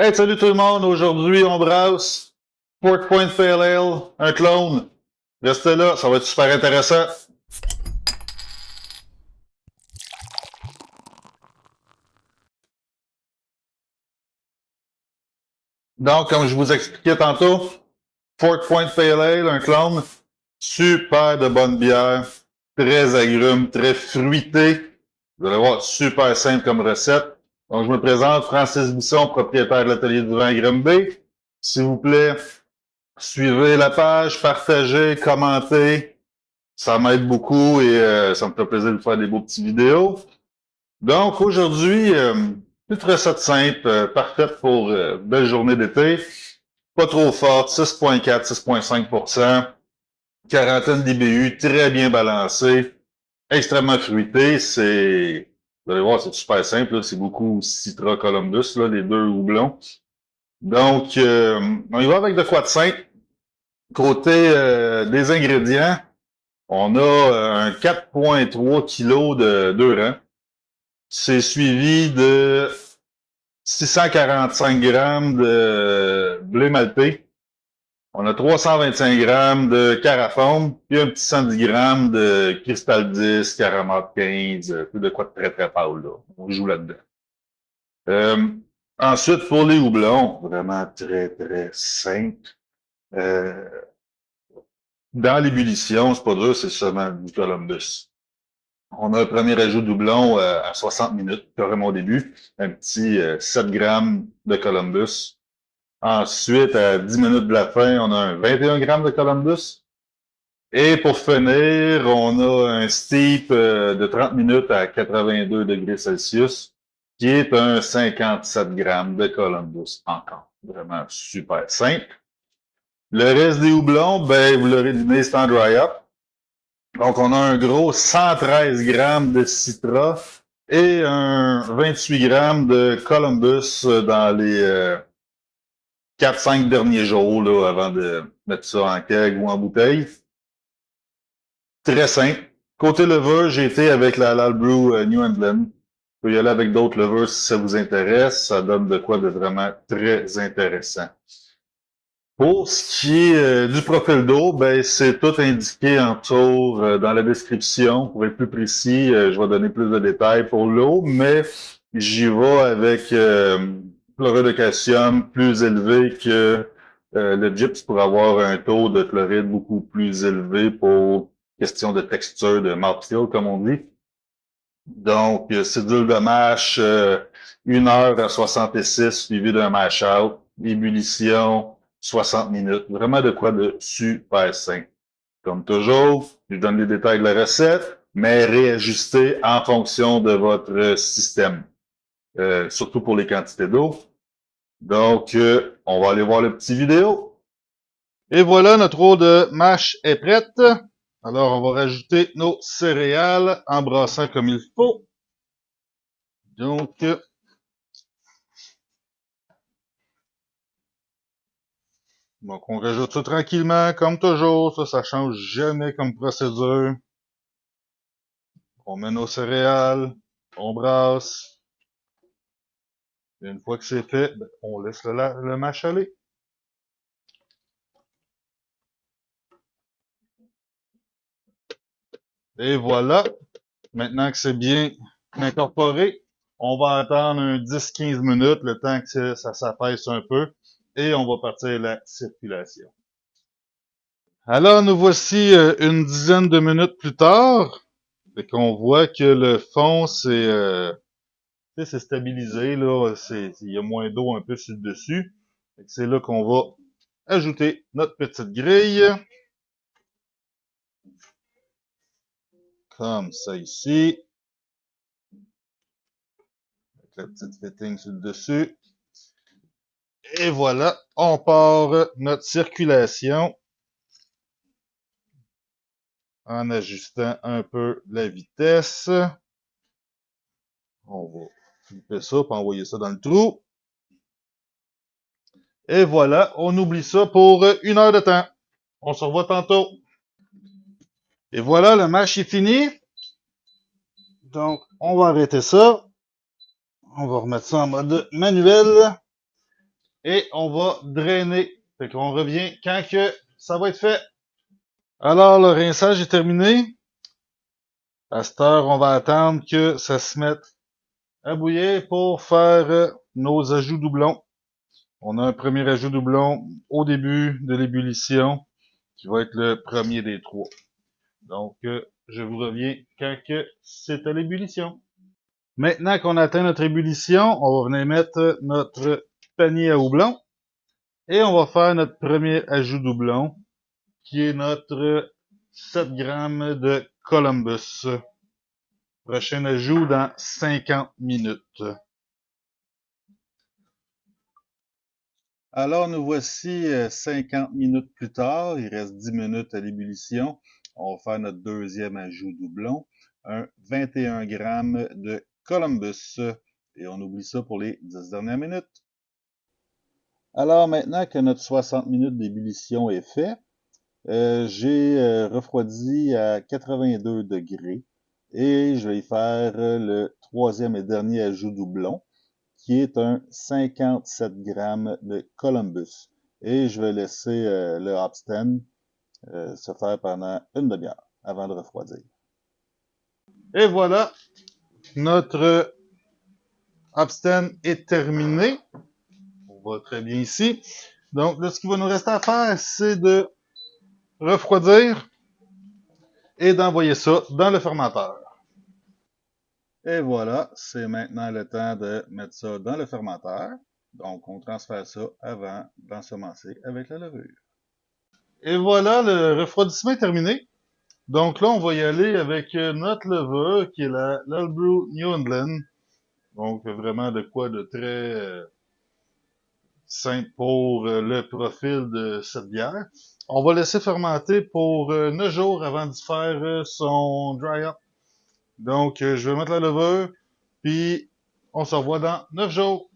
Hey, salut tout le monde! Aujourd'hui, on brasse Fort Point Pale Ale, un clone. Restez là, ça va être super intéressant. Donc, comme je vous expliquais tantôt, Fort Point Pale Ale, un clone, super de bonne bière, très agrume, très fruité. Vous allez voir, super simple comme recette. Donc, je me présente, Francis Bisson, propriétaire de l'atelier du vin à Granby. S'il vous plaît, suivez la page, partagez, commentez. Ça m'aide beaucoup et ça me fait plaisir de faire des beaux petits vidéos. Donc aujourd'hui, petite recette simple, parfaite pour belle journée d'été. Pas trop forte, 6,4, 6,5%. Quarantaine d'IBU, très bien balancé, extrêmement fruité. Vous allez voir, c'est super simple. C'est beaucoup Citra Columbus, là, les deux houblons. Donc, on y va avec de quoi de simple. Côté des ingrédients, on a un 4,3 kg de 2 rangs. C'est suivi de 645 grammes de blé malté. On a 325 grammes de caraforme, puis un petit 110 grammes de cristal 10, caramel 15, tout de quoi de très très pâle, là. On joue là-dedans. Euh, Ensuite, pour les houblons, vraiment très très simple. Euh, dans l'ébullition, c'est pas dur, c'est seulement du Columbus. On a un premier ajout de doublon à 60 minutes, carrément au début. Un petit 7 grammes de Columbus. Ensuite, à 10 minutes de la fin, on a un 21 grammes de Columbus. Et pour finir, on a un steep de 30 minutes à 82 degrés Celsius, qui est un 57 grammes de Columbus encore. Vraiment super simple. Le reste des houblons, ben, vous l'aurez deviné, c'est en dry up. Donc, on a un gros 113 grammes de Citra et un 28 grammes de Columbus dans les 4-5 derniers jours là, avant de mettre ça en keg ou en bouteille. Très simple. Côté levure, j'ai été avec la Lal Brew New England. Vous pouvez y aller avec d'autres levures si ça vous intéresse. Ça donne de quoi de vraiment très intéressant. Pour ce qui est du profil d'eau, ben c'est tout indiqué en dessous dans la description. Pour être plus précis, je vais donner plus de détails pour l'eau, mais j'y vais avec chlorure de calcium plus élevé que le gyps pour avoir un taux de chloride beaucoup plus élevé pour question de texture, de mouthfeel, comme on dit. Donc, cédule de mash, 1 heure à 66, suivi d'un mash out, ébullition, 60 minutes. Vraiment de quoi de super simple. Comme toujours, je donne les détails de la recette, mais réajustez en fonction de votre système, surtout pour les quantités d'eau. Donc, on va aller voir le petit vidéo. Et voilà, notre eau de mash est prête. Alors, on va rajouter nos céréales en brassant comme il faut. Donc, on rajoute ça tranquillement, comme toujours. Ça change jamais comme procédure. On met nos céréales, on brasse. Et une fois que c'est fait, ben, on laisse le mash aller. Et voilà. Maintenant que c'est bien incorporé, on va attendre un 10-15 minutes, le temps que ça s'affaisse un peu. Et on va partir la circulation. Alors, nous voici une dizaine de minutes plus tard. Et qu'on voit que le fond, c'est stabilisé, là. Il y a moins d'eau un peu sur le dessus. C'est là qu'on va ajouter notre petite grille. Comme ça ici. Avec la petite fitting sur le dessus. Et voilà, on part notre circulation en ajustant un peu la vitesse. On va flipper ça pour envoyer ça dans le trou. Et voilà, on oublie ça pour 1 heure de temps. On se revoit tantôt. Et voilà, le mash est fini. Donc, on va arrêter ça. On va remettre ça en mode manuel. Et on va drainer. Fait qu'on revient quand que ça va être fait. Alors, le rinçage est terminé. À cette heure, on va attendre que ça se mette à bouillir pour faire nos ajouts doublons. On a un premier ajout doublon au début de l'ébullition qui va être le premier des trois. Donc, je vous reviens quand que c'est à l'ébullition. Maintenant qu'on a atteint notre ébullition, on va venir mettre notre panier à houblon et on va faire notre premier ajout doublon qui est notre 7 grammes de Columbus. Prochain ajout dans 50 minutes. Alors, nous voici 50 minutes plus tard. Il reste 10 minutes à l'ébullition. On va faire notre deuxième ajout doublon, un 21 grammes de Columbus. Et on oublie ça pour les 10 dernières minutes. Alors, maintenant que notre 60 minutes d'ébullition est fait, j'ai refroidi à 82 degrés et je vais y faire le troisième et dernier ajout doublon, qui est un 57 grammes de Columbus. Et je vais laisser le hopstand se faire pendant une demi-heure avant de refroidir. Et voilà, notre hopstand est terminé. On voit très bien ici. Donc là, ce qu'il va nous rester à faire, c'est de refroidir et d'envoyer ça dans le fermenteur. Et voilà, c'est maintenant le temps de mettre ça dans le fermenteur. Donc, on transfère ça avant d'ensemencer avec la levure. Et voilà, le refroidissement est terminé. Donc là, on va y aller avec notre levure qui est la l'Albrew New England. Donc vraiment de quoi de très simple pour le profil de cette bière. On va laisser fermenter pour 9 jours avant d'y faire son dry-up. Donc je vais mettre la levure, puis on se revoit dans 9 jours.